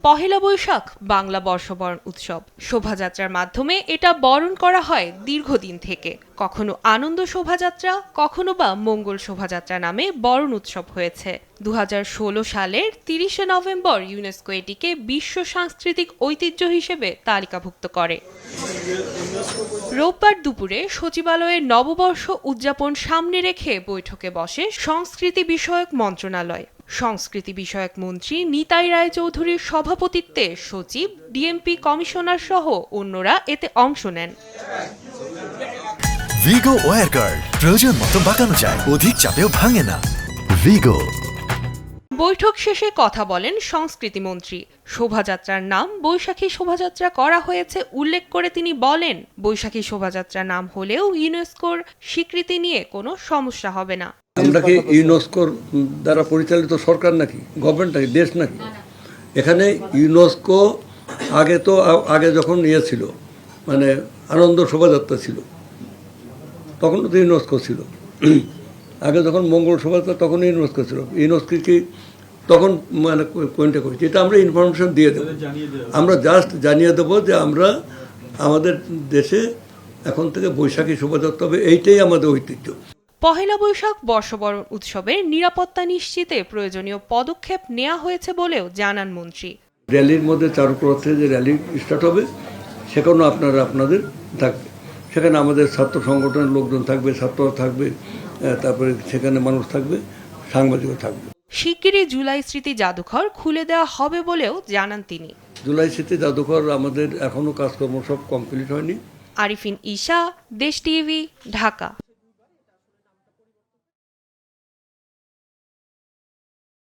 পহেলা বৈশাখ বাংলা বর্ষবরণ উৎসব। শোভাযাত্রার মাধ্যমে এটা বরণ করা হয় দীর্ঘদিন থেকে। কখনো আনন্দ শোভাযাত্রা, কখনো বা মঙ্গল শোভাযাত্রা নামে বরণ উৎসব হয়েছে। 2016 সালের 30শে নভেম্বর ইউনেস্কো এটিকে বিশ্ব সাংস্কৃতিক ঐতিহ্য হিসেবে তালিকাভুক্ত করে। রোববার দুপুরে সচিবালয়ের নববর্ষ উদযাপন সামনে রেখে বৈঠকে বসে সংস্কৃতি বিষয়ক মন্ত্রণালয়। সংস্কৃতি বিষয়ক মন্ত্রী নিতাই রায়চৌধুরীর সভাপতিত্বে সচিব, ডিএমপি কমিশনার সহ অন্যরা এতে অংশ নেন। ভিগো ওয়্যার গার্ড প্রয়োজন মতো বাঁকানো যায়, অধিক চাপেও ভাঙে না। ভিগো। বৈঠক শেষে কথা বলেন সংস্কৃতি মন্ত্রী। শোভাযাত্রার নাম বৈশাখী শোভাযাত্রা করা হয়েছে উল্লেখ করে তিনি বলেন, বৈশাখী শোভাযাত্রা নাম হলেও ইউনেস্কোর স্বীকৃতি নিয়ে কোনো সমস্যা হবে না। আমরা কি ইউনেস্কোর দ্বারা পরিচালিত সরকার নাকি, গভর্নমেন্ট নাকি, দেশ নাকি? এখানে ইউনেস্কো আগে যখন ইয়ে ছিল, মানে আনন্দ শোভাযাত্রা ছিল, তখন তো ইউনেস্কো ছিল। আগে যখন মঙ্গল শোভাযাত্রা তখন ইউনেস্কো ছিল। ইউনেস্কো কি তখন মানে কোনটা করেছি, এটা আমরা ইনফরমেশন দিয়ে দেবো। আমরা জাস্ট জানিয়ে দেবো যে আমরা আমাদের দেশে এখন থেকে বৈশাখী শোভাযাত্রা হবে, এইটাই আমাদের ঐতিহ্য। পহেলা বৈশাখ বর্ষবরণ উৎসবের নিরাপত্তা নিশ্চিতে প্রয়োজনীয় পদক্ষেপ নেওয়া হয়েছে বলেও জানান মন্ত্রী। র্যালির মধ্যে চারুকলাতে যে র্যালি স্টার্ট হবে, সেখানেও আপনাদের থাকবে। সেখানে আমাদের ছাত্র সংগঠনের লোকজন থাকবে, ছাত্ররা থাকবে, তারপরে সেখানে মানুষ থাকবে, সাংবাদিকও থাকবে। শিগগিরই জুলাই স্মৃতি জাদুঘর খুলে দেওয়া হবে বলেও জানান তিনি। জুলাই স্মৃতি জাদুঘর আমাদের এখনও কাজকর্ম সব কমপ্লিট হয়নি। আরিফিন ঈশা, দেশ টিভি, ঢাকা।